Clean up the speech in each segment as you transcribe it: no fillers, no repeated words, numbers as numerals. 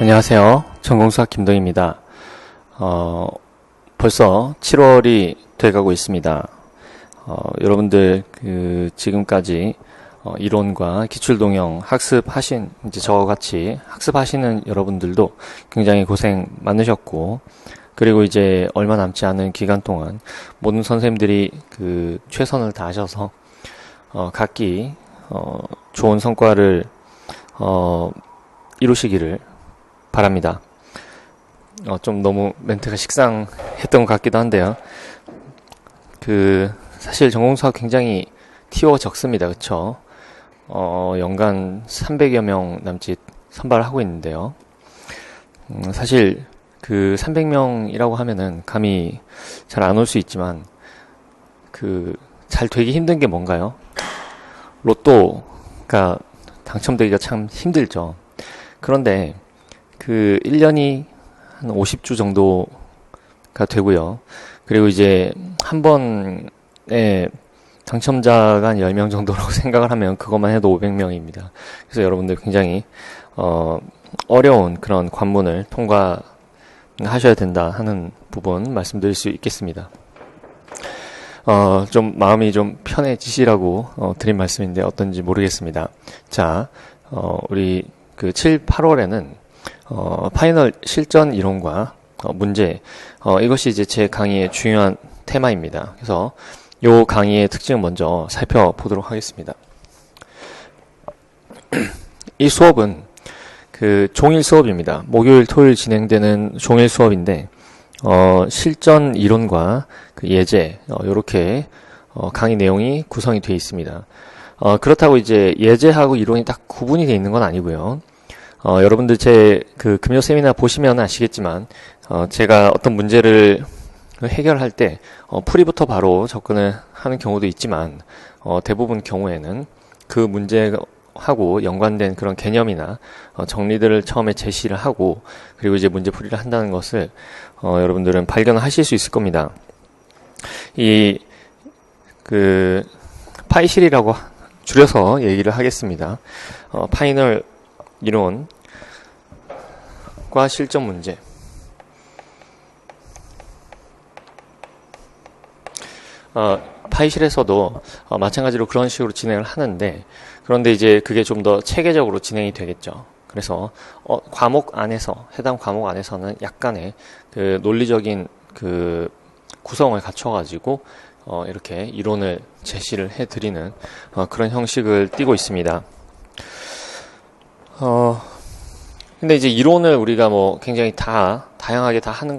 안녕하세요. 전공수학 김동입니다. 벌써 7월이 돼가고 있습니다. 여러분들 지금까지 이론과 기출동영 학습하신 이제 저와 같이 학습하시는 여러분들도 굉장히 고생 많으셨고, 그리고 이제 얼마 남지 않은 기간 동안 모든 선생님들이 최선을 다하셔서 각기 좋은 성과를 이루시기를 바랍니다. 좀 너무 멘트가 식상했던 것 같기도 한데요. 사실 전공수학 굉장히 티오가 적습니다. 그쵸? 연간 300여 명 남짓 선발을 하고 있는데요. 사실 300명이라고 하면은 감이 잘 안 올 수 있지만, 잘 되기 힘든 게 뭔가요? 로또가 당첨되기가 참 힘들죠. 그런데 1년이 한 50주 정도가 되고요. 그리고 이제 한 번에 당첨자가 한 10명 정도라고 생각을 하면 그것만 해도 500명입니다. 그래서 여러분들 굉장히 어려운 그런 관문을 통과하셔야 된다 하는 부분 말씀드릴 수 있겠습니다. 좀 마음이 좀 편해지시라고 드린 말씀인데 어떤지 모르겠습니다. 자, 우리 7, 8월에는 파이널 실전 이론과 문제, 이것이 이제 제 강의의 중요한 테마입니다. 그래서 요 강의의 특징을 먼저 살펴보도록 하겠습니다. 이 수업은 종일 수업입니다. 목요일, 토요일 진행되는 종일 수업인데, 실전 이론과 예제, 요렇게 강의 내용이 구성이 되어 있습니다. 그렇다고 이제 예제하고 이론이 딱 구분이 되어 있는 건 아니고요. 여러분들 제 금요 세미나 보시면 아시겠지만, 제가 어떤 문제를 해결할 때 풀이부터 바로 접근을 하는 경우도 있지만, 대부분 경우에는 그 문제하고 연관된 그런 개념이나 정리들을 처음에 제시를 하고, 그리고 이제 문제 풀이를 한다는 것을 여러분들은 발견하실 수 있을 겁니다. 파이실이라고 줄여서 얘기를 하겠습니다. 파이널 이론과 실전 문제. 파이실에서도 마찬가지로 그런 식으로 진행을 하는데, 그런데 이제 그게 좀 더 체계적으로 진행이 되겠죠. 그래서 과목 안에서, 해당 과목 안에서는 약간의 논리적인 구성을 갖춰가지고 이렇게 이론을 제시를 해드리는 그런 형식을 띠고 있습니다. 근데 이제 이론을 우리가 굉장히 다양하게 다 하는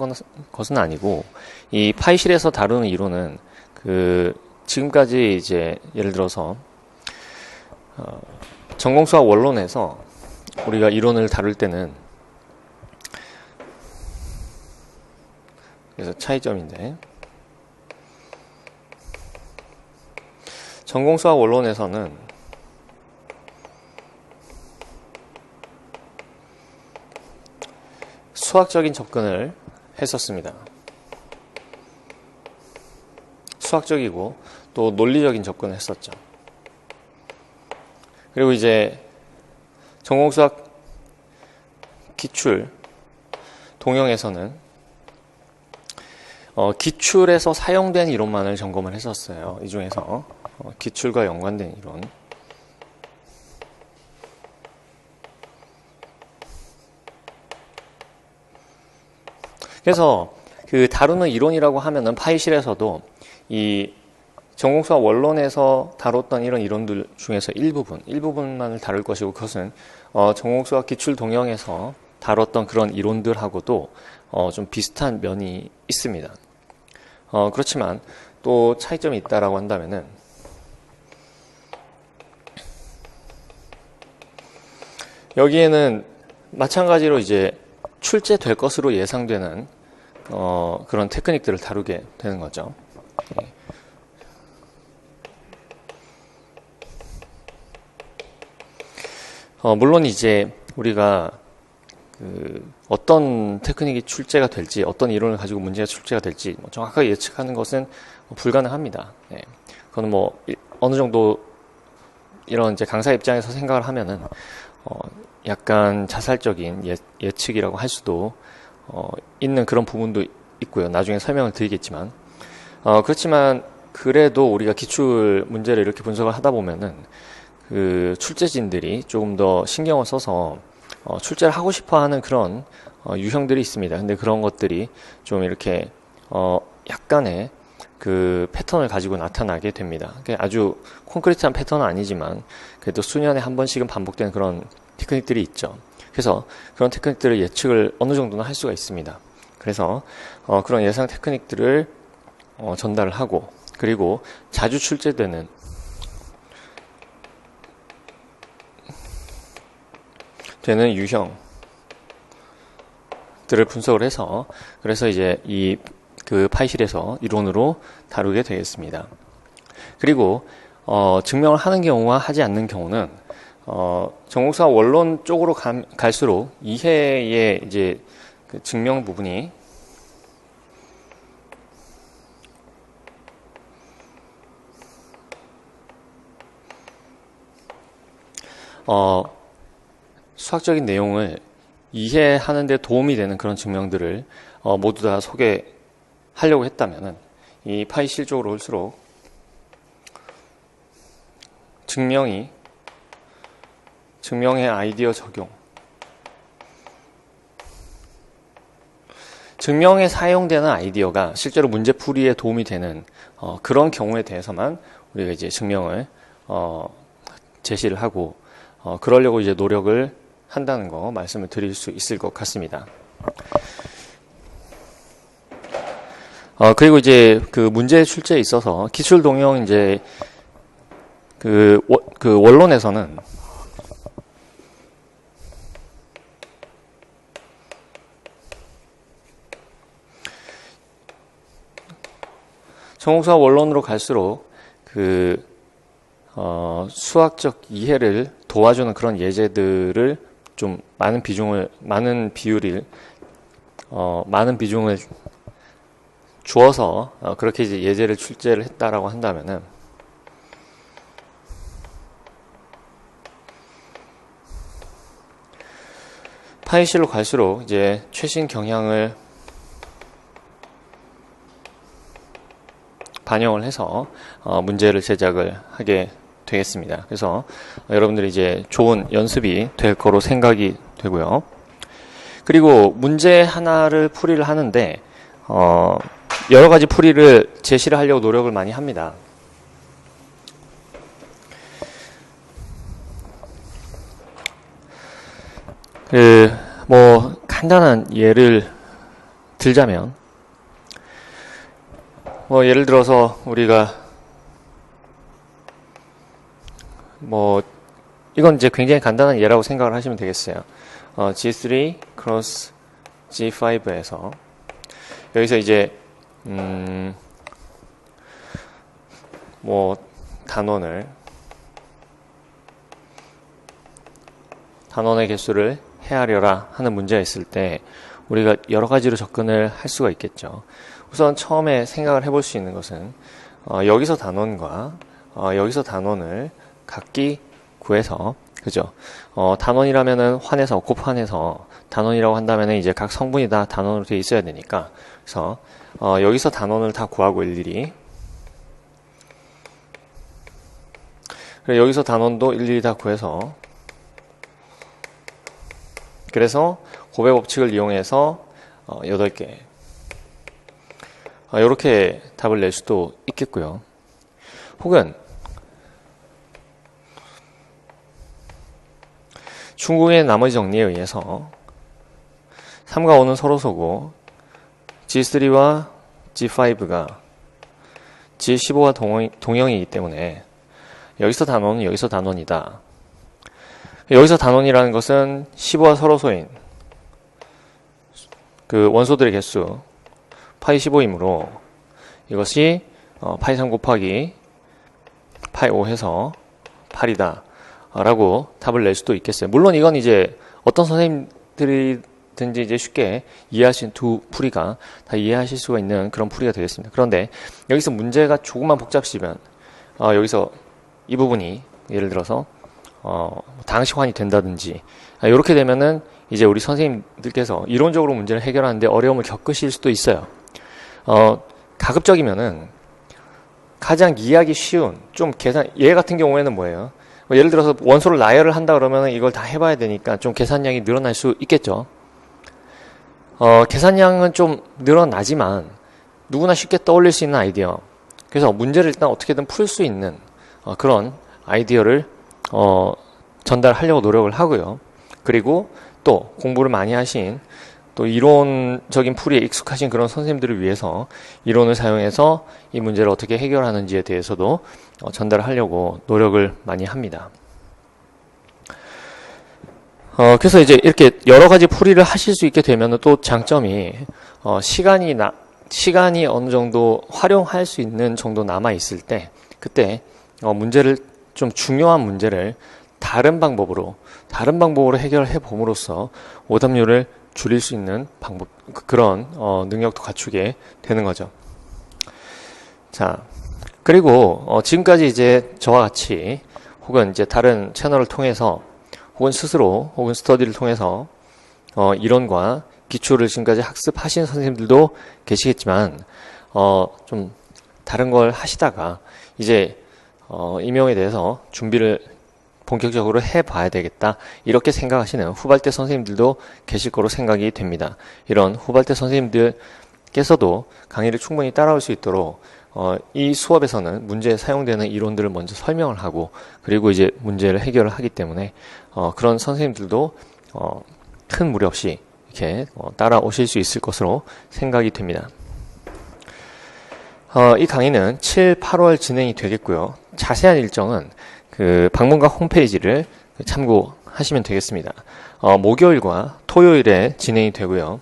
것은 아니고, 이 파이실에서 다루는 이론은 지금까지 이제 예를 들어서 전공수학 원론에서 우리가 이론을 다룰 때는, 그래서 차이점인데, 전공수학 원론에서는 수학적인 접근을 했었습니다. 수학적이고 또 논리적인 접근을 했었죠. 그리고 이제 전공수학 기출 동영에서는 기출에서 사용된 이론만을 점검을 했었어요. 이 중에서 기출과 연관된 이론. 그래서 다루는 이론이라고 하면은 파이실에서도 이 전공수학 원론에서 다뤘던 이런 이론들 중에서 일부분만을 다룰 것이고, 그것은 전공수학 기출 동영에서 다뤘던 그런 이론들하고도 좀 비슷한 면이 있습니다. 그렇지만 또 차이점이 있다라고 한다면은, 여기에는 마찬가지로 이제 출제될 것으로 예상되는 그런 테크닉들을 다루게 되는 거죠. 물론 이제 우리가 어떤 테크닉이 출제가 될지, 어떤 이론을 가지고 문제가 출제가 될지 정확하게 예측하는 것은 불가능합니다. 그건 어느 정도 이런 이제 강사 입장에서 생각을 하면은 약간 자살적인 예측이라고 할 수도 있는 그런 부분도 있고요. 나중에 설명을 드리겠지만 그렇지만 그래도 우리가 기출 문제를 이렇게 분석을 하다 보면은 그 출제진들이 조금 더 신경을 써서 출제를 하고 싶어하는 그런 유형들이 있습니다. 근데 그런 것들이 좀 이렇게 약간의 그 패턴을 가지고 나타나게 됩니다. 아주 콘크리트한 패턴은 아니지만 그래도 수년에 한 번씩은 반복되는 그런 테크닉들이 있죠. 그래서 그런 테크닉들을 예측을 어느 정도는 할 수가 있습니다. 그래서 그런 예상 테크닉들을 전달을 하고, 그리고 자주 출제되는 유형들을 분석을 해서, 그래서 이제 그 파이실에서 이론으로 다루게 되겠습니다. 그리고 증명을 하는 경우와 하지 않는 경우는 정국사 원론 쪽으로 갈수록 이해의 이제 그 증명 부분이 수학적인 내용을 이해하는 데 도움이 되는 그런 증명들을 모두 다 소개하려고 했다면은 이 파이실 쪽으로 올수록 증명의 아이디어 적용, 증명에 사용되는 아이디어가 실제로 문제풀이에 도움이 되는 그런 경우에 대해서만 우리가 이제 증명을 제시를 하고 그러려고 이제 노력을 한다는 거 말씀을 드릴 수 있을 것 같습니다. 그리고 이제 그 문제 출제에 있어서 기출 동형 이제 그 원론에서는 정옥사 원론으로 갈수록 그 수학적 이해를 도와주는 그런 예제들을 좀 많은 비중을 주어서 그렇게 이제 예제를 출제를 했다라고 한다면은 파이실로 갈수록 이제 최신 경향을 반영을 해서 문제를 제작을 하게 되겠습니다. 그래서 여러분들이 이제 좋은 연습이 될 거로 생각이 되고요. 그리고 문제 하나를 풀이를 하는데 여러 가지 풀이를 제시를 하려고 노력을 많이 합니다. 뭐 간단한 예를 들자면 예를 들어서 우리가 이건 이제 굉장히 간단한 예라고 생각을 하시면 되겠어요. G3 크로스 G5에서 여기서 이제 단원의 개수를 헤아려라 하는 문제가 있을 때 우리가 여러 가지로 접근을 할 수가 있겠죠. 우선 처음에 생각을 해볼 수 있는 것은 여기서 단원과 여기서 단원을 각기 구해서, 그죠? 단원이라면은 곱환해서 단원이라고 한다면은 이제 각 성분이 다 단원으로 되어 있어야 되니까, 그래서 여기서 단원을 다 구하고 일일이, 그리고 여기서 단원도 일일이 다 구해서, 그래서 곱의 법칙을 이용해서 8개 이렇게 답을 낼 수도 있겠고요. 혹은 중국의 나머지 정리에 의해서 3과 5는 서로서고 G3와 G5가 G15와 동형이기 때문에 여기서 단원은 여기서 단원이다. 여기서 단원이라는 것은 15와 서로소인 그 원소들의 개수 파이 15이므로 이것이 파이 3 곱하기 파이 5 해서 8이다 라고 답을 낼 수도 있겠어요. 물론 이건 이제 어떤 선생님들이든지 이제 쉽게 이해하신 두 풀이가 다 이해하실 수가 있는 그런 풀이가 되겠습니다. 그런데 여기서 문제가 조금만 복잡해지면 여기서 이 부분이 예를 들어서 당시환이 된다든지, 이렇게 되면은 이제 우리 선생님들께서 이론적으로 문제를 해결하는데 어려움을 겪으실 수도 있어요. 가급적이면은 가장 이해하기 쉬운 좀 얘 같은 경우에는 뭐예요? 예를 들어서 원소를 나열을 한다 그러면은 이걸 다 해봐야 되니까 좀 계산량이 늘어날 수 있겠죠. 계산량은 좀 늘어나지만 누구나 쉽게 떠올릴 수 있는 아이디어. 그래서 문제를 일단 어떻게든 풀 수 있는 그런 아이디어를 전달하려고 노력을 하고요. 그리고 또 공부를 많이 하신 또 이론적인 풀이에 익숙하신 그런 선생님들을 위해서 이론을 사용해서 이 문제를 어떻게 해결하는지에 대해서도 전달하려고 노력을 많이 합니다. 그래서 이제 이렇게 여러 가지 풀이를 하실 수 있게 되면 또 장점이 시간이 어느 정도 활용할 수 있는 정도 남아 있을 때 그때 문제를 좀 중요한 문제를 다른 방법으로 해결해 봄으로써 오답률을 줄일 수 있는 방법, 그런 능력도 갖추게 되는 거죠. 자, 그리고 지금까지 이제 저와 같이 혹은 이제 다른 채널을 통해서 혹은 스스로 혹은 스터디를 통해서 이론과 기초를 지금까지 학습하신 선생님들도 계시겠지만 좀 다른 걸 하시다가 이제 임용에 대해서 준비를 본격적으로 해봐야 되겠다 이렇게 생각하시는 후발대 선생님들도 계실 거로 생각이 됩니다. 이런 후발대 선생님들께서도 강의를 충분히 따라올 수 있도록 이 수업에서는 문제에 사용되는 이론들을 먼저 설명을 하고 그리고 이제 문제를 해결을 하기 때문에 그런 선생님들도 큰 무리 없이 이렇게 따라오실 수 있을 것으로 생각이 됩니다. 이 강의는 7, 8월 진행이 되겠고요. 자세한 일정은 그 방문각 홈페이지를 참고하시면 되겠습니다. 목요일과 토요일에 진행이 되고요.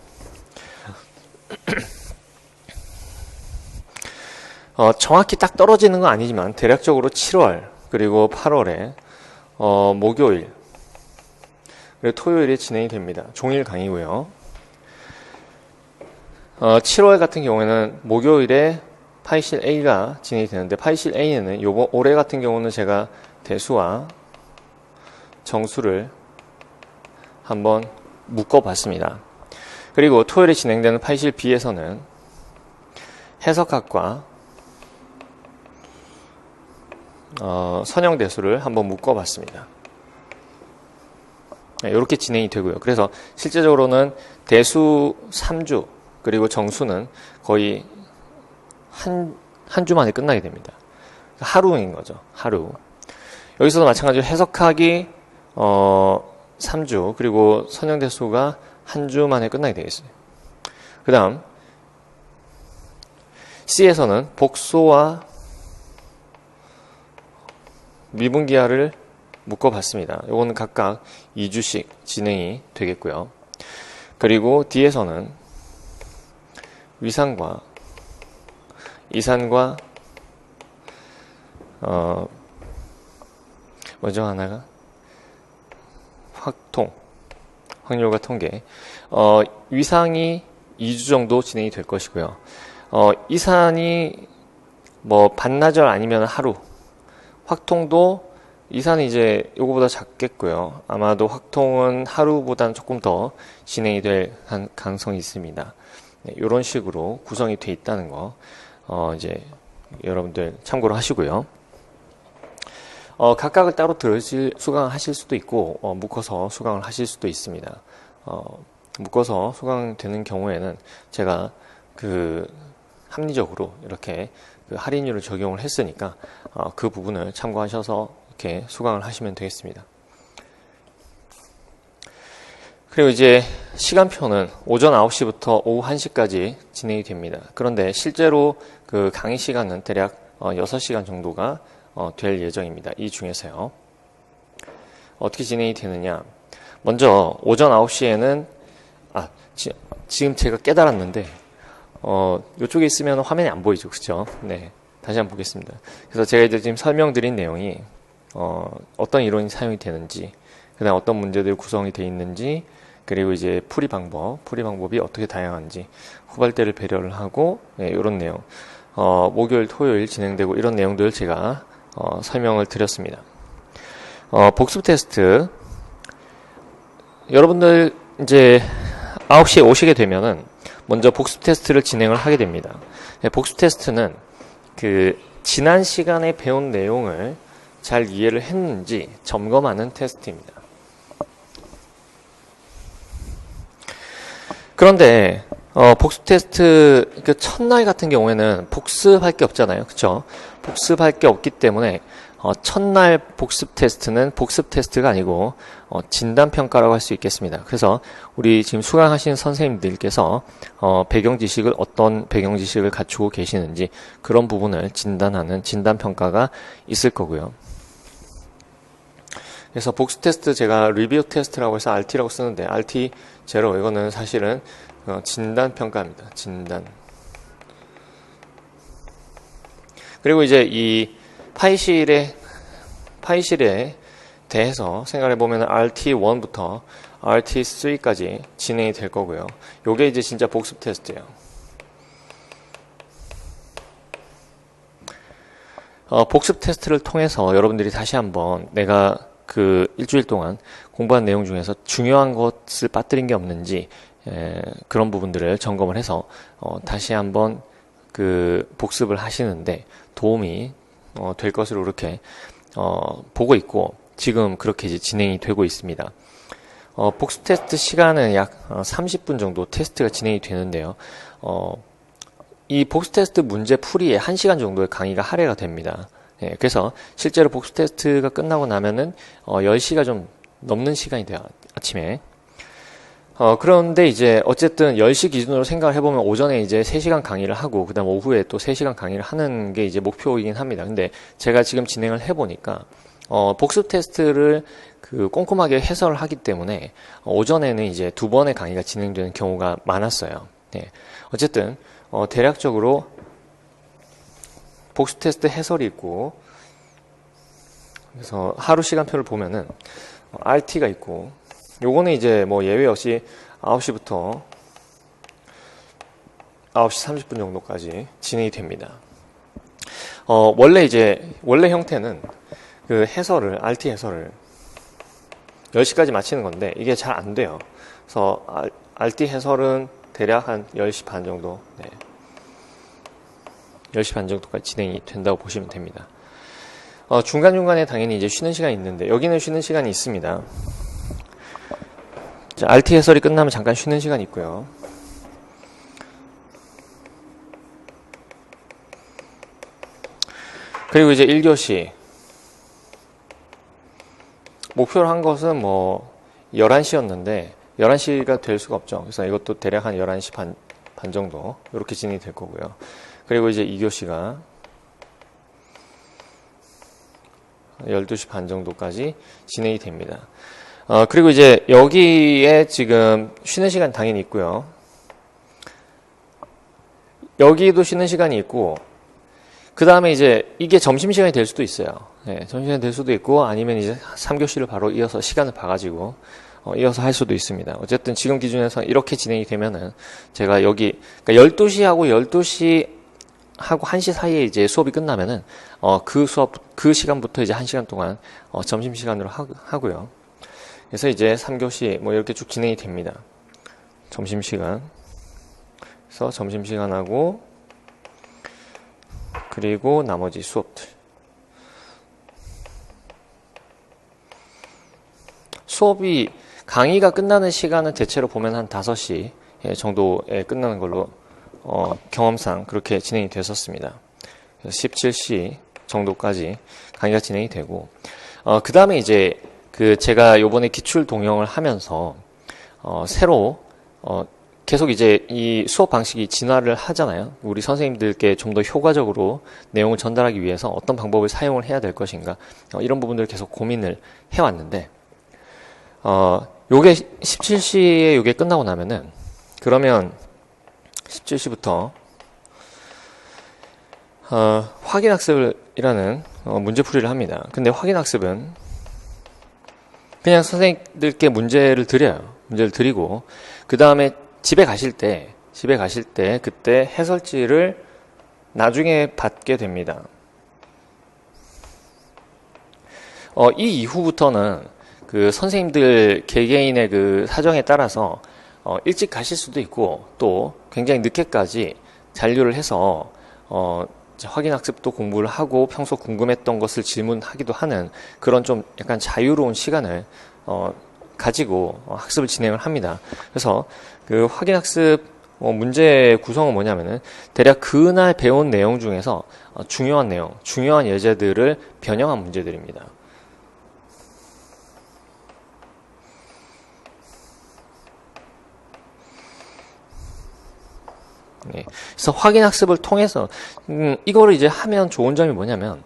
정확히 딱 떨어지는 건 아니지만 대략적으로 7월 그리고 8월에 목요일 그리고 토요일에 진행이 됩니다. 종일 강의고요. 7월 같은 경우에는 목요일에 파이실 A가 진행이 되는데 파이실 A는 올해 같은 경우는 제가 대수와 정수를 한번 묶어봤습니다. 그리고 토요일에 진행되는 파이실 B에서는 해석학과 선형대수를 한번 묶어봤습니다. 이렇게 진행이 되고요. 그래서 실제적으로는 대수 3주 그리고 정수는 거의 한 주 만에 끝나게 됩니다. 하루인 거죠. 하루. 여기서도 마찬가지로 해석학이 3주 그리고 선형대수가 한 주 만에 끝나게 되겠어요. 그 다음 C에서는 복소와 미분기하를 묶어봤습니다. 이거는 각각 2주씩 진행이 되겠고요. 그리고 D에서는 위산과 이산과 뭐죠 하나가 확률과 통계 위상이 2주 정도 진행이 될 것이고요. 이산이 뭐 반나절 아니면 하루 확통도 이산은 이제 요거보다 작겠고요. 아마도 확통은 하루보다는 조금 더 진행이 될 가능성이 있습니다. 네, 이런 식으로 구성이 돼 있다는 거 이제 여러분들 참고로 하시고요. 각각을 따로 수강하실 수도 있고 묶어서 수강을 하실 수도 있습니다. 묶어서 수강되는 경우에는 제가 합리적으로 이렇게 할인율을 적용을 했으니까 그 부분을 참고하셔서 이렇게 수강을 하시면 되겠습니다. 그리고 이제 시간표는 오전 9시부터 오후 1시까지 진행이 됩니다. 그런데 실제로 그 강의 시간은 대략 6시간 정도가 될 예정입니다. 이 중에서요. 어떻게 진행이 되느냐. 먼저 오전 9시에는 지금 제가 깨달았는데 이쪽에 있으면 화면이 안 보이죠. 그렇죠? 네. 다시 한번 보겠습니다. 그래서 제가 이제 지금 설명드린 내용이 어떤 이론이 사용이 되는지, 그다음 어떤 문제들이 구성이 되어 있는지, 그리고 이제 풀이 방법이 어떻게 다양한지, 후발대를 배려를 하고, 네, 이런 내용. 목요일, 토요일 진행되고 이런 내용들 제가 설명을 드렸습니다. 복습 테스트. 여러분들 이제 9시에 오시게 되면은 먼저 복습 테스트를 진행을 하게 됩니다. 복습 테스트는 지난 시간에 배운 내용을 잘 이해를 했는지 점검하는 테스트입니다. 그런데 복습 테스트 첫날 같은 경우에는 복습할 게 없잖아요. 그쵸? 복습할 게 없기 때문에 첫날 복습 테스트는 복습 테스트가 아니고 진단평가라고 할 수 있겠습니다. 그래서 우리 지금 수강하시는 선생님들께서 배경 지식을 어떤 배경 지식을 갖추고 계시는지 그런 부분을 진단하는 진단평가가 있을 거고요. 그래서 복습 테스트 제가 리뷰 테스트라고 해서 RT라고 쓰는데 RT 제로 이거는 사실은 진단평가입니다. 진단. 그리고 이제 이 파이실에 대해서 생각해보면 RT1부터 RT3까지 진행이 될 거고요. 요게 이제 진짜 복습 테스트예요. 복습 테스트를 통해서 여러분들이 다시 한번 내가 일주일 동안 공부한 내용 중에서 중요한 것을 빠뜨린 게 없는지 그런 부분들을 점검을 해서 다시 한번 복습을 하시는데 도움이 될 것으로 이렇게 보고 있고 지금 그렇게 이제 진행이 되고 있습니다. 복습 테스트 시간은 약 30분 정도 테스트가 진행이 되는데요. 이 복습 테스트 문제 풀이에 1시간 정도의 강의가 할애가 됩니다. 그래서 실제로 복습 테스트가 끝나고 나면은 10시가 좀 넘는 시간이 돼요. 아침에. 그런데 이제 어쨌든 10시 기준으로 생각을 해보면 오전에 이제 3시간 강의를 하고 그다음 오후에 또 3시간 강의를 하는 게 이제 목표이긴 합니다. 근데 제가 지금 진행을 해보니까 복습 테스트를 꼼꼼하게 해설을 하기 때문에 오전에는 이제 2번의 강의가 진행되는 경우가 많았어요. 어쨌든 대략적으로 복습 테스트 해설이 있고 그래서 하루 시간표를 보면은 RT가 있고 요거는 이제 뭐 예외 없이 9시부터 9시 30분 정도까지 진행이 됩니다. 원래 형태는 해설을, RT 해설을 10시까지 마치는 건데 이게 잘 안 돼요. 그래서 RT 해설은 대략 한 10시 반 정도, 10시 반 정도까지 진행이 된다고 보시면 됩니다. 중간중간에 당연히 이제 쉬는 시간이 있는데 여기는 쉬는 시간이 있습니다. 자, RT 해설이 끝나면 잠깐 쉬는 시간이 있고요. 그리고 이제 1교시 목표로 한 것은 뭐 11시였는데 11시가 될 수가 없죠. 그래서 이것도 대략 한 11시 반 정도 이렇게 진행이 될 거고요. 그리고 이제 2교시가 12시 반 정도까지 진행이 됩니다. 그리고 이제 여기에 지금 쉬는 시간 당연히 있고요. 여기도 쉬는 시간이 있고 그 다음에 이제 이게 점심시간이 될 수도 있어요. 점심시간이 될 수도 있고 아니면 이제 3교시를 바로 이어서 시간을 봐가지고 이어서 할 수도 있습니다. 어쨌든 지금 기준에서 이렇게 진행이 되면은 제가 여기 그러니까 12시하고 12시하고 1시 사이에 이제 수업이 끝나면은 그 시간부터 이제 1시간 동안 점심시간으로 하고요. 그래서 이제 3교시 뭐 이렇게 쭉 진행이 됩니다. 점심시간. 그래서 점심시간하고 그리고 나머지 수업들. 수업이 강의가 끝나는 시간은 대체로 보면 한 5시 정도에 끝나는 걸로 경험상 그렇게 진행이 됐었습니다. 그래서 17시 정도까지 강의가 진행이 되고 그 다음에 이제 제가 요번에 기출 동영을 하면서 새로 계속 이제 이 수업 방식이 진화를 하잖아요. 우리 선생님들께 좀 더 효과적으로 내용을 전달하기 위해서 어떤 방법을 사용을 해야 될 것인가 이런 부분들을 계속 고민을 해왔는데 요게 17시에 요게 끝나고 나면은 그러면 17시부터 확인학습이라는 문제풀이를 합니다. 근데 확인학습은 그냥 선생님들께 문제를 드려요. 문제를 드리고 그 다음에 집에 가실 때 그때 해설지를 나중에 받게 됩니다. 이 이후부터는 그 선생님들 개개인의 그 사정에 따라서 일찍 가실 수도 있고 또 굉장히 늦게까지 잔류를 해서 이제 확인학습도 공부를 하고 평소 궁금했던 것을 질문하기도 하는 그런 좀 약간 자유로운 시간을 가지고 학습을 진행을 합니다. 그래서 그 확인학습 문제 구성은 뭐냐면은 대략 그날 배운 내용 중에서 중요한 내용, 중요한 예제들을 변형한 문제들입니다. 네. 그래서 확인학습을 통해서 이거를 이제 하면 좋은 점이 뭐냐면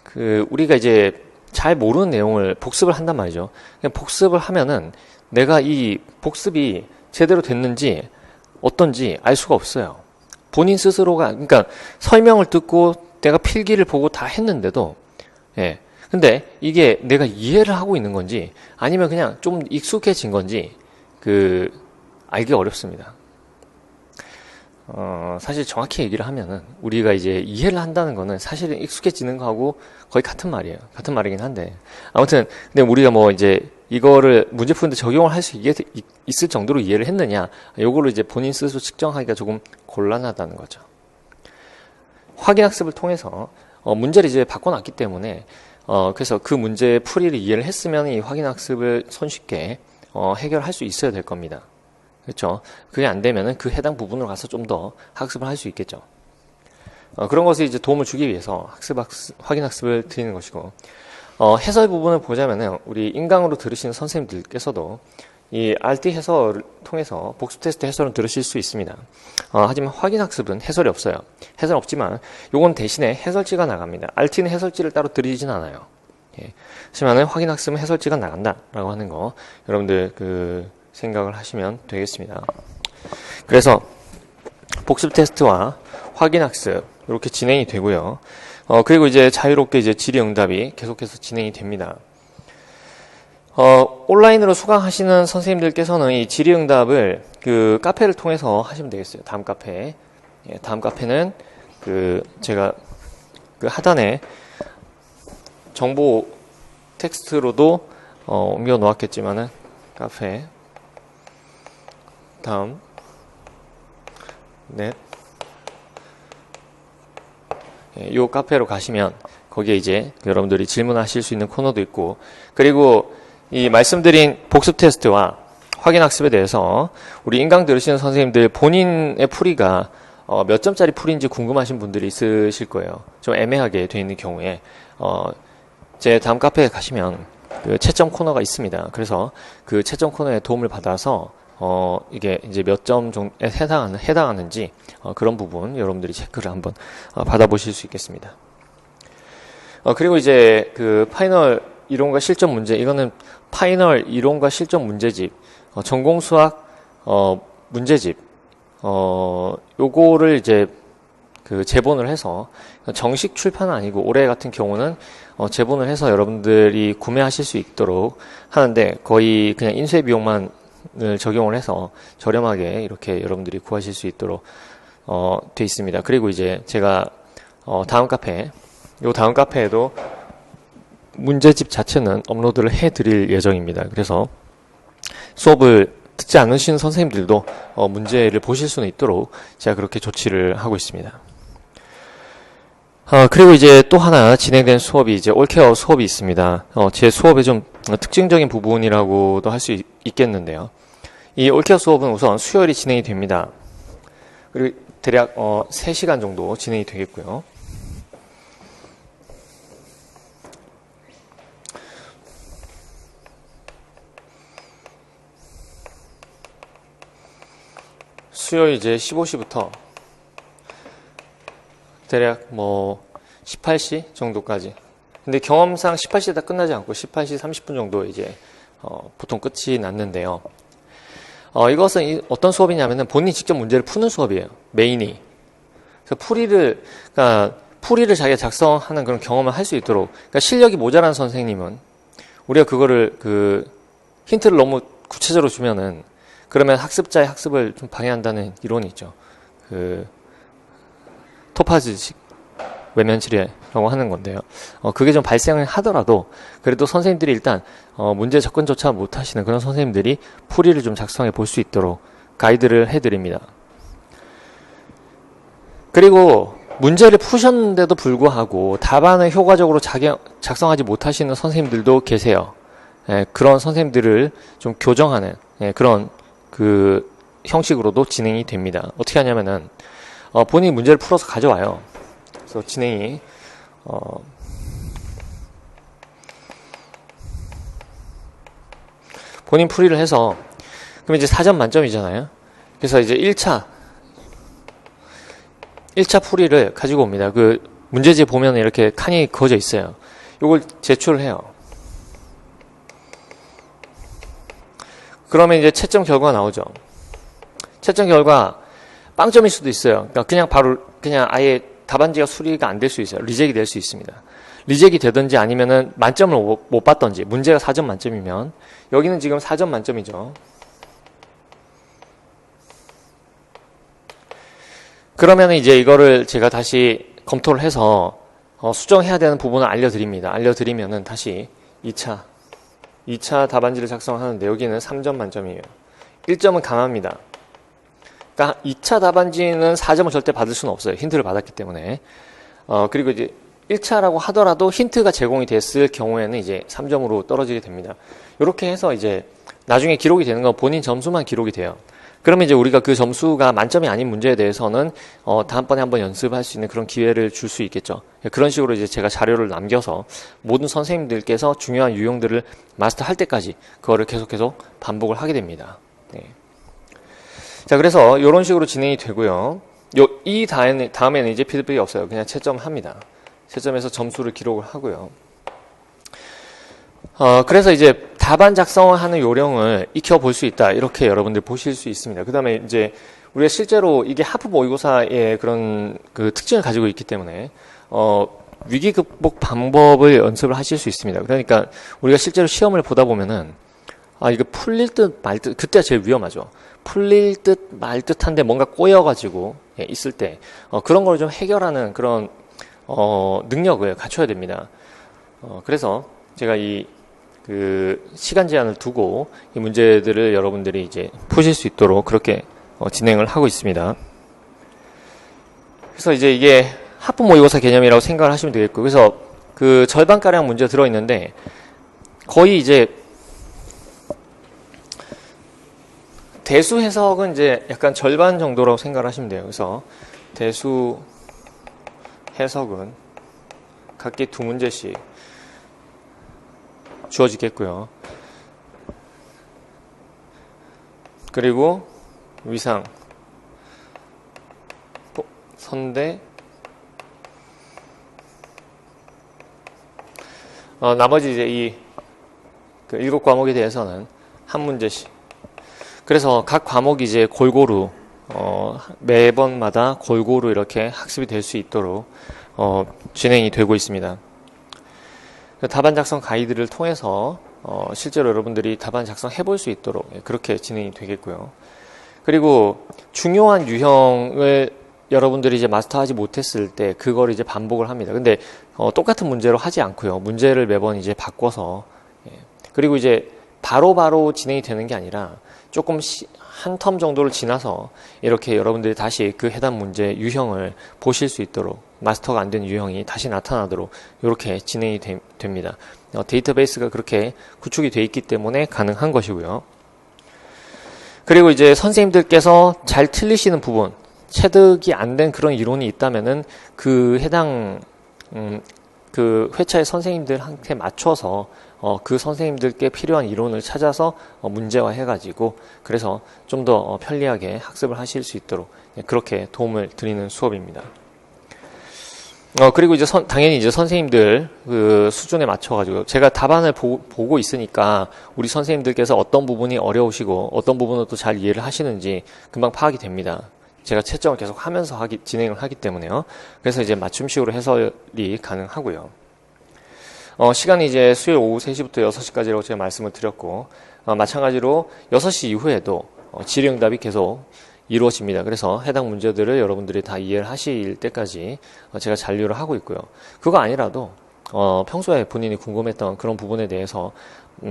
그 우리가 이제 잘 모르는 내용을 복습을 한단 말이죠. 그냥 복습을 하면은 내가 이 복습이 제대로 됐는지 어떤지 알 수가 없어요. 본인 스스로가 그러니까 설명을 듣고 내가 필기를 보고 다 했는데도 예. 근데 이게 내가 이해를 하고 있는 건지 아니면 그냥 좀 익숙해진 건지 그 알기가 어렵습니다. 사실 정확히 얘기를 하면은 우리가 이제 이해를 한다는 거는 사실은 익숙해지는 거하고 거의 같은 말이에요. 같은 말이긴 한데 아무튼 근데 우리가 뭐 이제 이거를 문제 푸는데 적용을 할 수 있을 정도로 이해를 했느냐 요거를 이제 본인 스스로 측정하기가 조금 곤란하다는 거죠. 확인학습을 통해서 문제를 이제 바꿔놨기 때문에 그래서 그 문제의 풀이를 이해를 했으면 이 확인학습을 손쉽게 해결할 수 있어야 될 겁니다. 그렇죠. 그게 안 되면은 그 해당 부분으로 가서 좀 더 학습을 할 수 있겠죠. 그런 것을 이제 도움을 주기 위해서 확인학습을 드리는 것이고, 해설 부분을 보자면은 우리 인강으로 들으시는 선생님들께서도 이 RT 해설을 통해서 복습 테스트 해설은 들으실 수 있습니다. 하지만 확인학습은 해설이 없어요. 해설 없지만 요건 대신에 해설지가 나갑니다. RT는 해설지를 따로 드리진 않아요. 예. 하지만은 확인학습은 해설지가 나간다라고 하는 거 여러분들 생각을 하시면 되겠습니다. 그래서 복습 테스트와 확인학습 이렇게 진행이 되고요. 그리고 이제 자유롭게 이제 질의응답이 계속해서 진행이 됩니다. 온라인으로 수강하시는 선생님들께서는 이 질의응답을 그 카페를 통해서 하시면 되겠어요. 다음 카페. 예, 다음 카페는 제가 하단에 정보 텍스트로도 옮겨 놓았겠지만은 카페 다음 넷 이 카페로 가시면 거기에 이제 여러분들이 질문하실 수 있는 코너도 있고 그리고 이 말씀드린 복습 테스트와 확인학습에 대해서 우리 인강 들으시는 선생님들 본인의 풀이가 몇 점짜리 풀이인지 궁금하신 분들이 있으실 거예요. 좀 애매하게 되어 있는 경우에 제 다음 카페에 가시면 그 채점 코너가 있습니다. 그래서 그 채점 코너에 도움을 받아서 이게 이제 몇 점 정도에 해당하는지 그런 부분 여러분들이 체크를 한번 받아보실 수 있겠습니다. 그리고 이제 그 파이널 이론과 실전 문제 이거는 파이널 이론과 실전 문제집 전공 수학 문제집 요거를 이제 제본을 해서 정식 출판은 아니고 올해 같은 경우는 제본을 해서 여러분들이 구매하실 수 있도록 하는데 거의 그냥 인쇄 비용만 적용을 해서 저렴하게 이렇게 여러분들이 구하실 수 있도록 돼 있습니다. 그리고 이제 제가 다음 카페에도 문제집 자체는 업로드를 해드릴 예정입니다. 그래서 수업을 듣지 않으신 선생님들도 문제를 보실 수는 있도록 제가 그렇게 조치를 하고 있습니다. 그리고 이제 또 하나 진행된 수업이 이제 올케어 수업이 있습니다. 제 수업의 좀 특징적인 부분이라고도 할 수 있겠는데요. 이 올케어 수업은 우선 수요일이 진행이 됩니다. 그리고 대략 3시간 정도 진행이 되겠고요. 수요일 이제 15시부터 대략 18시 정도까지. 근데 경험상 18시에 다 끝나지 않고 18시 30분 정도 이제 보통 끝이 났는데요. 이것은 어떤 수업이냐면은 본인이 직접 문제를 푸는 수업이에요. 메인이. 그래서 풀이를 자기가 작성하는 그런 경험을 할 수 있도록. 그러니까 실력이 모자란 선생님은 우리가 그거를 힌트를 너무 구체적으로 주면은 그러면 학습자의 학습을 좀 방해한다는 이론이 있죠. 토파즈식. 외면치레라고 하는 건데요. 그게 좀 발생을 하더라도 그래도 선생님들이 일단 문제 접근조차 못하시는 그런 선생님들이 풀이를 좀 작성해 볼 수 있도록 가이드를 해드립니다. 그리고 문제를 푸셨는데도 불구하고 답안을 효과적으로 작성하지 못하시는 선생님들도 계세요. 그런 선생님들을 좀 교정하는 그런 그 형식으로도 진행이 됩니다. 어떻게 하냐면은 본인이 문제를 풀어서 가져와요. 그래서 진행이 본인 풀이를 해서 그럼 이제 4점 만점이잖아요. 그래서 이제 1차 풀이를 가지고 옵니다. 그 문제지에 보면 이렇게 칸이 그어져 있어요. 이걸 제출을 해요. 그러면 이제 채점 결과가 나오죠. 채점 결과 빵점일 수도 있어요. 그러니까 그냥 아예 답안지가 수리가 안 될 수 있어요. 리젝이 될 수 있습니다. 리젝이 되든지 아니면은 만점을 못 받던지, 문제가 4점 만점이면, 여기는 지금 4점 만점이죠. 그러면 이제 이거를 제가 다시 검토를 해서 수정해야 되는 부분을 알려드립니다. 알려드리면은 다시 2차 답안지를 작성하는데 여기는 3점 만점이에요. 1점은 강합니다. 그러니까 2차 답안지는 4점을 절대 받을 수는 없어요. 힌트를 받았기 때문에. 그리고 이제 1차라고 하더라도 힌트가 제공이 됐을 경우에는 이제 3점으로 떨어지게 됩니다. 이렇게 해서 이제 나중에 기록이 되는 건 본인 점수만 기록이 돼요. 그러면 이제 우리가 그 점수가 만점이 아닌 문제에 대해서는 다음번에 한번 연습할 수 있는 그런 기회를 줄 수 있겠죠. 그런 식으로 이제 제가 자료를 남겨서 모든 선생님들께서 중요한 유형들을 마스터할 때까지 그거를 계속해서 반복을 하게 됩니다. 네. 자, 그래서 이런 식으로 진행이 되고요. 이 다음에는 이제 피드백이 없어요. 그냥 채점합니다. 채점해서 점수를 기록을 하고요. 그래서 이제 답안 작성하는 요령을 익혀볼 수 있다. 이렇게 여러분들 보실 수 있습니다. 그 다음에 이제 우리가 실제로 이게 하프 모의고사의 그런 그 특징을 가지고 있기 때문에, 위기 극복 방법을 연습을 하실 수 있습니다. 그러니까 우리가 실제로 시험을 보다 보면은, 이거 풀릴 듯 말 듯, 그때가 제일 위험하죠. 풀릴 듯 말 듯한데 뭔가 꼬여가지고 있을 때, 그런 걸 좀 해결하는 그런, 능력을 갖춰야 됩니다. 그래서 제가 시간 제한을 두고 이 문제들을 여러분들이 이제 푸실 수 있도록 그렇게 진행을 하고 있습니다. 그래서 이제 이게 하프 모의고사 개념이라고 생각을 하시면 되겠고, 그래서 그 절반가량 문제 들어있는데 거의 이제 대수 해석은 이제 약간 절반 정도라고 생각을 하시면 돼요. 그래서 대수 해석은 각기 2문제씩 주어지겠고요. 그리고 위상, 선대, 나머지 이제 그 7과목에 대해서는 한 문제씩. 그래서 각 과목이 이제 골고루, 매번마다 골고루 이렇게 학습이 될 수 있도록, 진행이 되고 있습니다. 답안 작성 가이드를 통해서 실제로 여러분들이 답안 작성해 볼 수 있도록 그렇게 진행이 되겠고요. 그리고 중요한 유형을 여러분들이 이제 마스터하지 못했을 때 그걸 이제 반복을 합니다. 근데 똑같은 문제로 하지 않고요. 문제를 매번 이제 바꿔서, 그리고 이제 바로바로 진행이 되는 게 아니라 조금 한 텀 정도를 지나서 이렇게 여러분들이 다시 그 해당 문제 유형을 보실 수 있도록, 마스터가 안 된 유형이 다시 나타나도록 이렇게 진행이 됩니다. 데이터베이스가 그렇게 구축이 되어 있기 때문에 가능한 것이고요. 그리고 이제 선생님들께서 잘 틀리시는 부분, 체득이 안 된 그런 이론이 있다면은 그 해당 그 회차의 선생님들한테 맞춰서 그 선생님들께 필요한 이론을 찾아서 문제화해가지고, 그래서 좀 더 편리하게 학습을 하실 수 있도록 그렇게 도움을 드리는 수업입니다. 그리고 이제 당연히 이제 선생님들 그 수준에 맞춰가지고 제가 답안을 보고 있으니까 우리 선생님들께서 어떤 부분이 어려우시고 어떤 부분은 또 잘 이해를 하시는지 금방 파악이 됩니다. 제가 채점을 계속 하면서 진행을 하기 때문에요. 그래서 이제 맞춤식으로 해설이 가능하고요. 시간이 이제 수요일 오후 3시부터 6시까지라고 제가 말씀을 드렸고, 마찬가지로 6시 이후에도 질의응답이 계속 이루어집니다. 그래서 해당 문제들을 여러분들이 다 이해를 하실 때까지 제가 잔류를 하고 있고요. 그거 아니라도 평소에 본인이 궁금했던 그런 부분에 대해서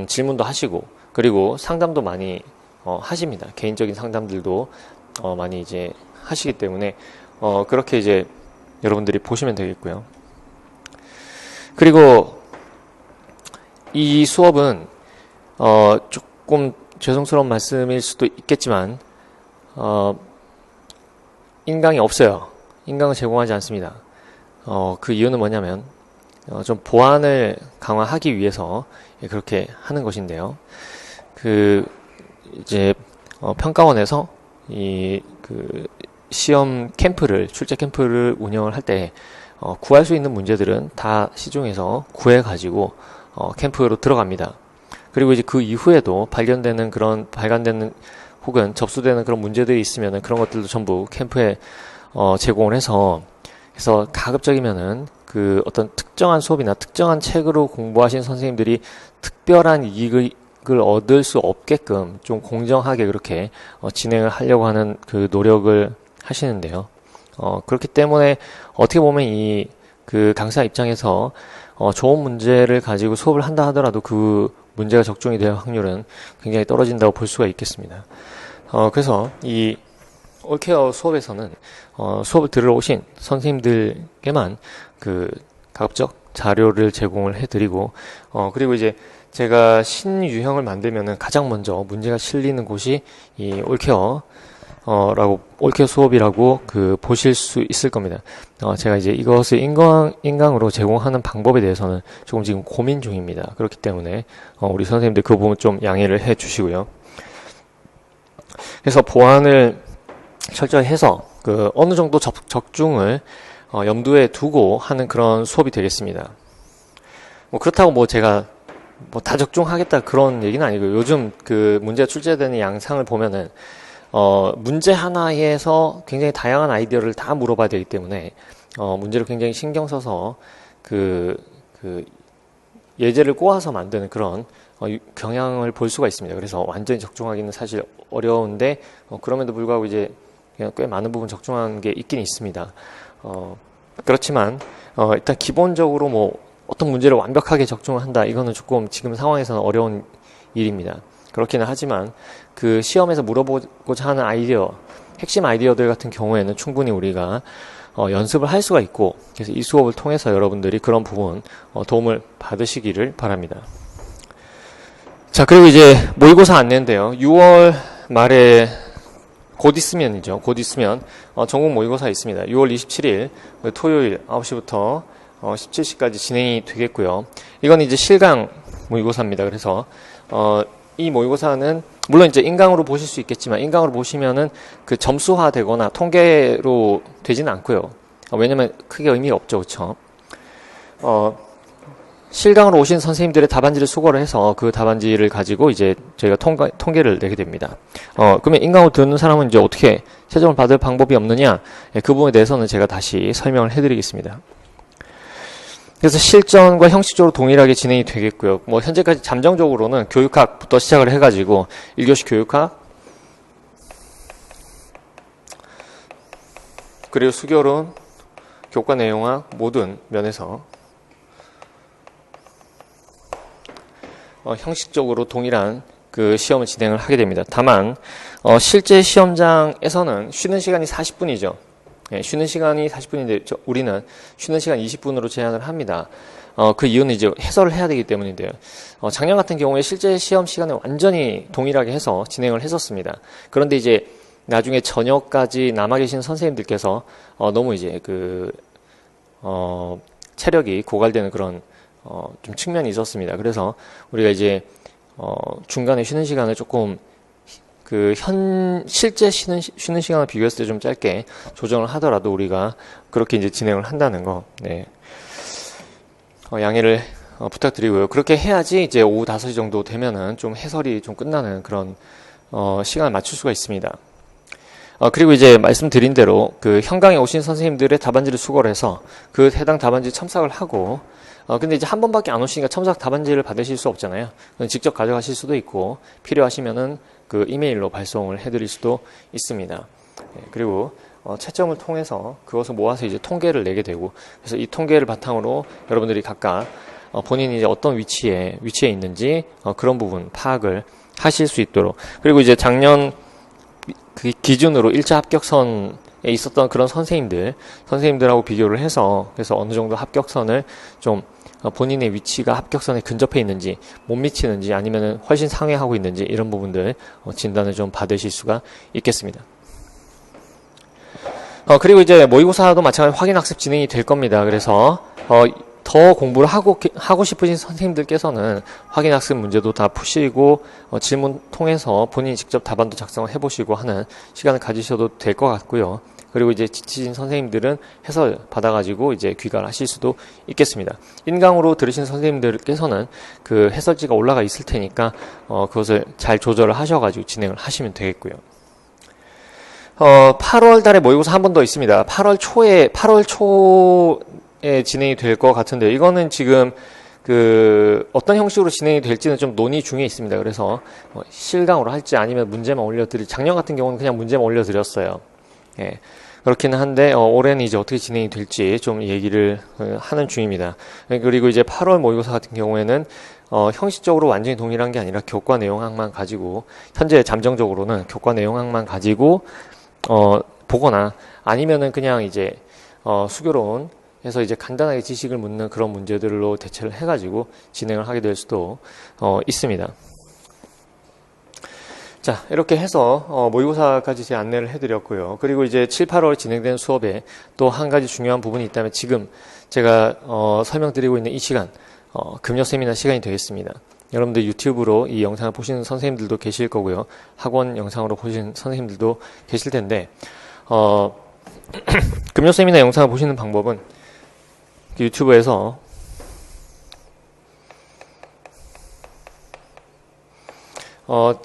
질문도 하시고, 그리고 상담도 많이 하십니다. 개인적인 상담들도 많이 이제 하시기 때문에 그렇게 이제 여러분들이 보시면 되겠고요. 그리고 이 수업은 조금 죄송스러운 말씀일 수도 있겠지만 인강이 없어요. 인강을 제공하지 않습니다. 그 이유는 뭐냐면 좀 보안을 강화하기 위해서 그렇게 하는 것인데요. 이제 평가원에서 그 시험 캠프를, 출제 캠프를 운영을 할 때 구할 수 있는 문제들은 다 시중에서 구해가지고 캠프로 들어갑니다. 그리고 이제 그 이후에도 발간되는 혹은 접수되는 그런 문제들이 있으면은 그런 것들도 전부 캠프에 제공을 해서, 그래서 가급적이면은 그 어떤 특정한 수업이나 특정한 책으로 공부하신 선생님들이 특별한 이익을 얻을 수 없게끔 좀 공정하게 그렇게 진행을 하려고 하는 그 노력을 하시는데요. 그렇기 때문에 어떻게 보면 그 강사 입장에서 좋은 문제를 가지고 수업을 한다 하더라도 그 문제가 적중이 될 확률은 굉장히 떨어진다고 볼 수가 있겠습니다. 그래서 이 올케어 수업에서는 수업을 들으러 오신 선생님들께만 그 가급적 자료를 제공을 해드리고, 그리고 이제 제가 신유형을 만들면은 가장 먼저 문제가 실리는 곳이 이 올케어 수업이라고 보실 수 있을 겁니다. 제가 이제 이것을 인강으로 제공하는 방법에 대해서는 조금 지금 고민 중입니다. 그렇기 때문에, 우리 선생님들 그 부분 좀 양해를 해 주시고요. 그래서 보안을 철저히 해서, 어느 정도 적중을, 염두에 두고 하는 그런 수업이 되겠습니다. 그렇다고 제가 다 적중하겠다 그런 얘기는 아니고요. 요즘 문제가 출제되는 양상을 보면은, 문제 하나에서 굉장히 다양한 아이디어를 다 물어봐야 되기 때문에, 문제를 굉장히 신경 써서, 예제를 꼬아서 만드는 그런, 경향을 볼 수가 있습니다. 그래서 완전히 적중하기는 사실 어려운데, 그럼에도 불구하고 이제, 그냥 꽤 많은 부분 적중한 게 있긴 있습니다. 그렇지만, 일단 기본적으로 어떤 문제를 완벽하게 적중을 한다. 이거는 조금 지금 상황에서는 어려운 일입니다. 그렇기는 하지만 그 시험에서 물어보고자 하는 핵심 아이디어들 같은 경우에는 충분히 우리가 연습을 할 수가 있고, 그래서 이 수업을 통해서 여러분들이 그런 부분 도움을 받으시기를 바랍니다. 자, 그리고 이제 모의고사 안내인데요. 6월 말에 곧 있으면 전국 모의고사 있습니다. 6월 27일 토요일 9시부터 17시까지 진행이 되겠고요. 이건 이제 실강 모의고사입니다. 그래서 이 모의고사는 물론 이제 인강으로 보실 수 있겠지만, 인강으로 보시면은 점수화 되거나 통계로 되지는 않고요. 왜냐면 크게 의미가 없죠. 그렇죠? 실강으로 오신 선생님들의 답안지를 수거를 해서 그 답안지를 가지고 이제 저희가 통계를 내게 됩니다. 그러면 인강으로 듣는 사람은 이제 어떻게 채점을 받을 방법이 없느냐? 그 부분에 대해서는 제가 다시 설명을 해드리겠습니다. 그래서 실전과 형식적으로 동일하게 진행이 되겠고요. 현재까지 잠정적으로는 교육학부터 시작을 해가지고 1교시 교육학, 그리고 수교론, 교과 내용학 모든 면에서 형식적으로 동일한 시험을 진행을 하게 됩니다. 다만 실제 시험장에서는 쉬는 시간이 40분이죠. 쉬는 시간이 40분인데 우리는 쉬는 시간 20분으로 제한을 합니다. 그 이유는 이제 해설을 해야 되기 때문인데요. 작년 같은 경우에 실제 시험 시간을 완전히 동일하게 해서 진행을 했었습니다. 그런데 이제 나중에 저녁까지 남아 계신 선생님들께서 너무 이제 체력이 고갈되는 그런 좀 측면이 있었습니다. 그래서 우리가 이제 중간에 쉬는 시간을 조금 실제 쉬는 시간을 비교했을 때 좀 짧게 조정을 하더라도 우리가 그렇게 이제 진행을 한다는 거, 네. 양해를 부탁드리고요. 그렇게 해야지 이제 오후 5시 정도 되면은 좀 해설이 좀 끝나는 그런 시간을 맞출 수가 있습니다. 그리고 이제 말씀드린 대로 현강에 오신 선생님들의 답안지를 수거를 해서 해당 답안지 첨삭을 하고, 근데 이제 한 번밖에 안 오시니까 첨삭 답안지를 받으실 수 없잖아요. 직접 가져가실 수도 있고, 필요하시면은 이메일로 발송을 해드릴 수도 있습니다. 그리고 채점을 통해서 그것을 모아서 이제 통계를 내게 되고, 그래서 이 통계를 바탕으로 여러분들이 각각 본인이 이제 어떤 위치에 있는지 그런 부분 파악을 하실 수 있도록. 그리고 이제 작년 그 기준으로 1차 합격선에 있었던 그런 선생님들하고 비교를 해서, 그래서 어느 정도 합격선을 좀 본인의 위치가 합격선에 근접해 있는지, 못 미치는지, 아니면은 훨씬 상회하고 있는지, 이런 부분들 진단을 좀 받으실 수가 있겠습니다. 그리고 이제 모의고사도 마찬가지로 확인학습 진행이 될 겁니다. 그래서 더 공부를 하고 싶으신 선생님들께서는 확인학습 문제도 다 푸시고 질문 통해서 본인이 직접 답안도 작성을 해보시고 하는 시간을 가지셔도 될 것 같고요. 그리고 이제 지치신 선생님들은 해설 받아가지고 이제 귀가를 하실 수도 있겠습니다. 인강으로 들으신 선생님들께서는 그 해설지가 올라가 있을 테니까 그것을 잘 조절을 하셔가지고 진행을 하시면 되겠고요. 8월 달에 모의고사 한 번 더 있습니다. 8월 초에 진행이 될 것 같은데, 이거는 지금 어떤 형식으로 진행이 될지는 좀 논의 중에 있습니다. 그래서 실강으로 할지 아니면 문제만 작년 같은 경우는 그냥 문제만 올려드렸어요. 예. 그렇기는 한데, 올해는 이제 어떻게 진행이 될지 좀 얘기를 하는 중입니다. 그리고 이제 8월 모의고사 같은 경우에는, 형식적으로 완전히 동일한 게 아니라 교과 내용학만 가지고, 현재 잠정적으로는 교과 내용학만 가지고, 보거나, 아니면은 그냥 이제, 수교론 해서 이제 간단하게 지식을 묻는 그런 문제들로 대체를 해가지고 진행을 하게 될 수도, 있습니다. 자, 이렇게 해서 모의고사까지 제 안내를 해드렸고요. 그리고 이제 7, 8월 진행되는 수업에 또 한 가지 중요한 부분이 있다면, 지금 제가 설명드리고 있는 이 시간, 금요 세미나 시간이 되겠습니다. 여러분들 유튜브로 이 영상을 보시는 선생님들도 계실 거고요. 학원 영상으로 보시는 선생님들도 계실 텐데, 금요 세미나 영상을 보시는 방법은 유튜브에서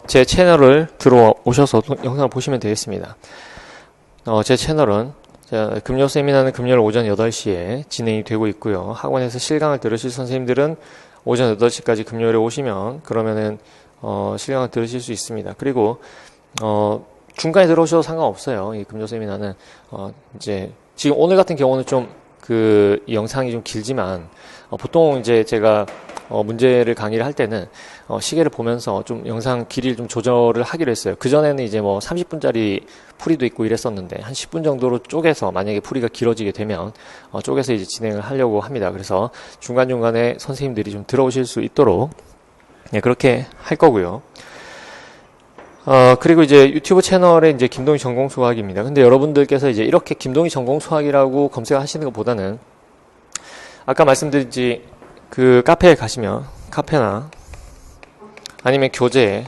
제 채널을 들어오셔서 영상을 보시면 되겠습니다. 제 채널은 금요 세미나는 금요일 오전 8시에 진행이 되고 있고요. 학원에서 실강을 들으실 선생님들은 오전 8시까지 금요일에 오시면 그러면은 실강을 들으실 수 있습니다. 그리고 중간에 들어오셔도 상관없어요. 이 금요 세미나는 이제 지금 오늘 같은 경우는 좀 이 영상이 좀 길지만 보통 이제 제가 문제를 강의를 할 때는 시계를 보면서 좀 영상 길이를 좀 조절을 하기로 했어요. 그전에는 이제 뭐 30분짜리 풀이도 있고 이랬었는데, 한 10분 정도로 쪼개서, 만약에 풀이가 길어지게 되면 쪼개서 이제 진행을 하려고 합니다. 그래서 중간중간에 선생님들이 좀 들어오실 수 있도록 그렇게 할 거고요. 그리고 이제 유튜브 채널에 이제 김동희 전공 수학입니다. 근데 여러분들께서 이제 이렇게 김동희 전공 수학이라고 검색하시는 것보다는, 아까 말씀드린 그 카페에 가시면, 카페나 아니면 교재,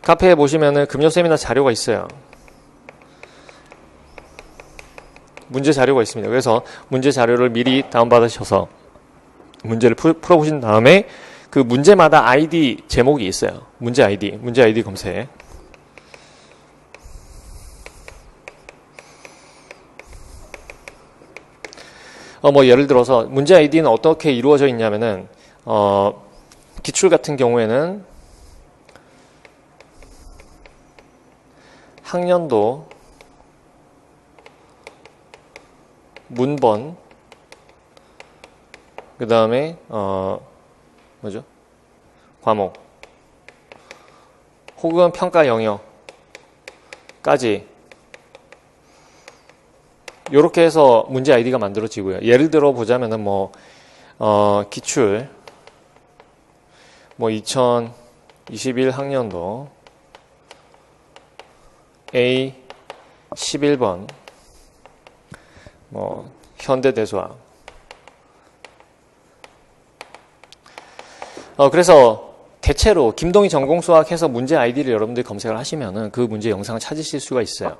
카페에 보시면은 금요 세미나 자료가 있어요. 문제 자료가 있습니다. 그래서 문제 자료를 미리 다운받으셔서 문제를 풀어보신 다음에 그 문제마다 아이디 제목이 있어요. 문제 아이디 검색. 뭐 예를 들어서 문제 아이디는 어떻게 이루어져 있냐면은 기출 같은 경우에는 학년도, 문번, 그 다음에 과목, 혹은 평가 영역까지 요렇게 해서 문제 아이디가 만들어지고요. 예를 들어 보자면은 기출 2021 학년도 A 11번 현대대수학. 그래서 대체로 김동희 전공수학 해서 문제 아이디를 여러분들이 검색을 하시면은 그 문제 영상을 찾으실 수가 있어요.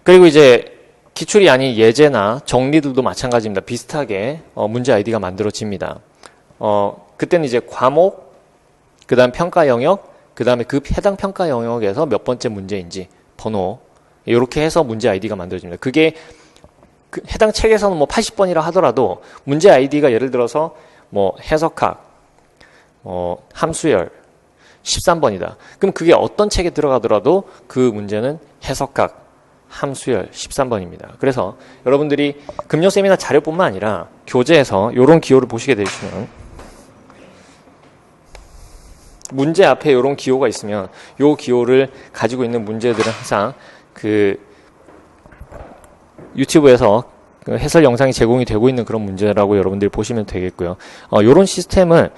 그리고 이제 기출이 아닌 예제나 정리들도 마찬가지입니다. 비슷하게 문제 아이디가 만들어집니다. 그때는 이제 과목, 그 다음 평가 영역, 그 다음에 그 해당 평가 영역에서 몇 번째 문제인지 번호, 이렇게 해서 문제 아이디가 만들어집니다. 그게 해당 책에서는 80번이라 하더라도 문제 아이디가 예를 들어서 해석학, 함수열, 13번이다. 그럼 그게 어떤 책에 들어가더라도 그 문제는 해석각 함수열 13번입니다. 그래서 여러분들이 금요 세미나 자료뿐만 아니라 교재에서 이런 기호를 보시게 되시면 문제 앞에 이런 기호가 있으면 이 기호를 가지고 있는 문제들은 항상 그 유튜브에서 해설 영상이 제공이 되고 있는 그런 문제라고 여러분들이 보시면 되겠고요. 이런 시스템을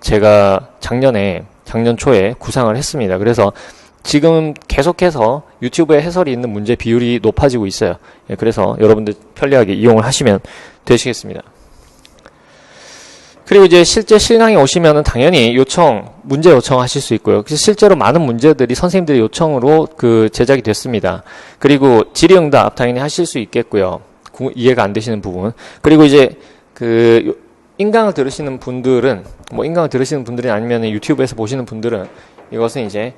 제가 작년 초에 구상을 했습니다. 그래서 지금 계속해서 유튜브에 해설이 있는 문제 비율이 높아지고 있어요. 예, 그래서 여러분들 편리하게 이용을 하시면 되시겠습니다. 그리고 이제 실제 실강에 오시면은 당연히 문제 요청하실 수 있고요. 실제로 많은 문제들이 선생님들의 요청으로 제작이 됐습니다. 그리고 질의응답 당연히 하실 수 있겠고요. 이해가 안 되시는 부분. 그리고 이제 인강을 들으시는 분들은, 인강을 들으시는 분들이 아니면 유튜브에서 보시는 분들은 이것은 이제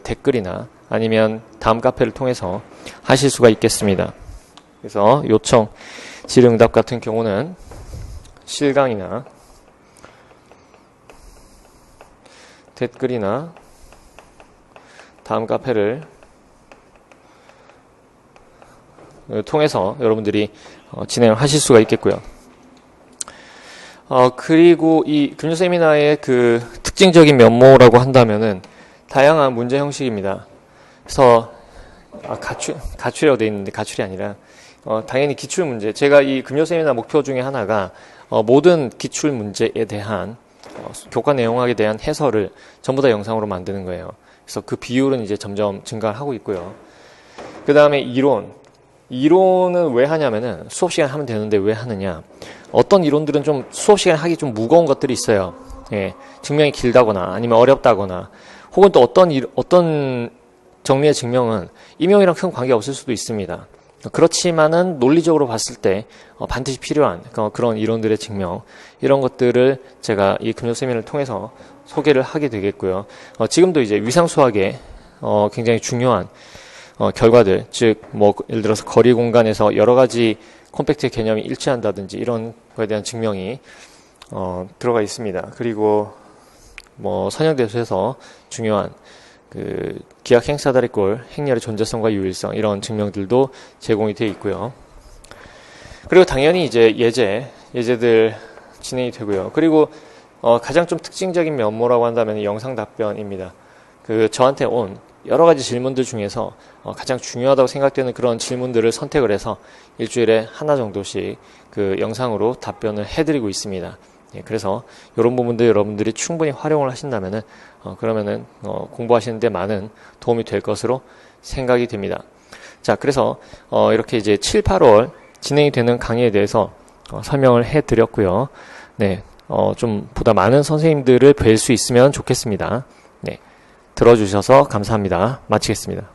댓글이나 아니면 다음 카페를 통해서 하실 수가 있겠습니다. 그래서 요청, 질의응답 같은 경우는 실강이나 댓글이나 다음 카페를 통해서 여러분들이 진행을 하실 수가 있겠고요. 그리고 이 금요 세미나의 특징적인 면모라고 한다면은 다양한 문제 형식입니다. 그래서 가출이라고 되어 있는데 가출이 아니라 당연히 기출 문제. 제가 이 금요 세미나 목표 중에 하나가 모든 기출 문제에 대한 교과 내용학에 대한 해설을 전부 다 영상으로 만드는 거예요. 그래서 그 비율은 이제 점점 증가를 하고 있고요. 그 다음에 이론은 왜 하냐면은 수업 시간 하면 되는데 왜 하느냐. 어떤 이론들은 좀 수업 시간 하기 좀 무거운 것들이 있어요. 예, 증명이 길다거나 아니면 어렵다거나 혹은 또 어떤 정리의 증명은 임용이랑 큰 관계 없을 수도 있습니다. 그렇지만은 논리적으로 봤을 때 반드시 필요한 그런 이론들의 증명, 이런 것들을 제가 이 금요 세미나를 통해서 소개를 하게 되겠고요. 지금도 이제 위상 수학의 굉장히 중요한 결과들, 즉 예를 들어서 거리 공간에서 여러 가지 콤팩트의 개념이 일치한다든지 이런 거에 대한 증명이 들어가 있습니다. 그리고 선형대수에서 중요한 기하 행사다리꼴 행렬의 존재성과 유일성, 이런 증명들도 제공이 되어 있고요. 그리고 당연히 이제 예제들 진행이 되고요. 그리고 가장 좀 특징적인 면모라고 한다면 영상 답변입니다. 저한테 온 여러 가지 질문들 중에서 가장 중요하다고 생각되는 그런 질문들을 선택을 해서 일주일에 하나 정도씩 영상으로 답변을 해드리고 있습니다. 예, 그래서 이런 부분들 여러분들이 충분히 활용을 하신다면은 그러면은 공부하시는데 많은 도움이 될 것으로 생각이 됩니다. 자, 그래서 이렇게 이제 7, 8월 진행이 되는 강의에 대해서 설명을 해드렸고요. 네, 좀 보다 많은 선생님들을 뵐 수 있으면 좋겠습니다. 네, 들어주셔서 감사합니다. 마치겠습니다.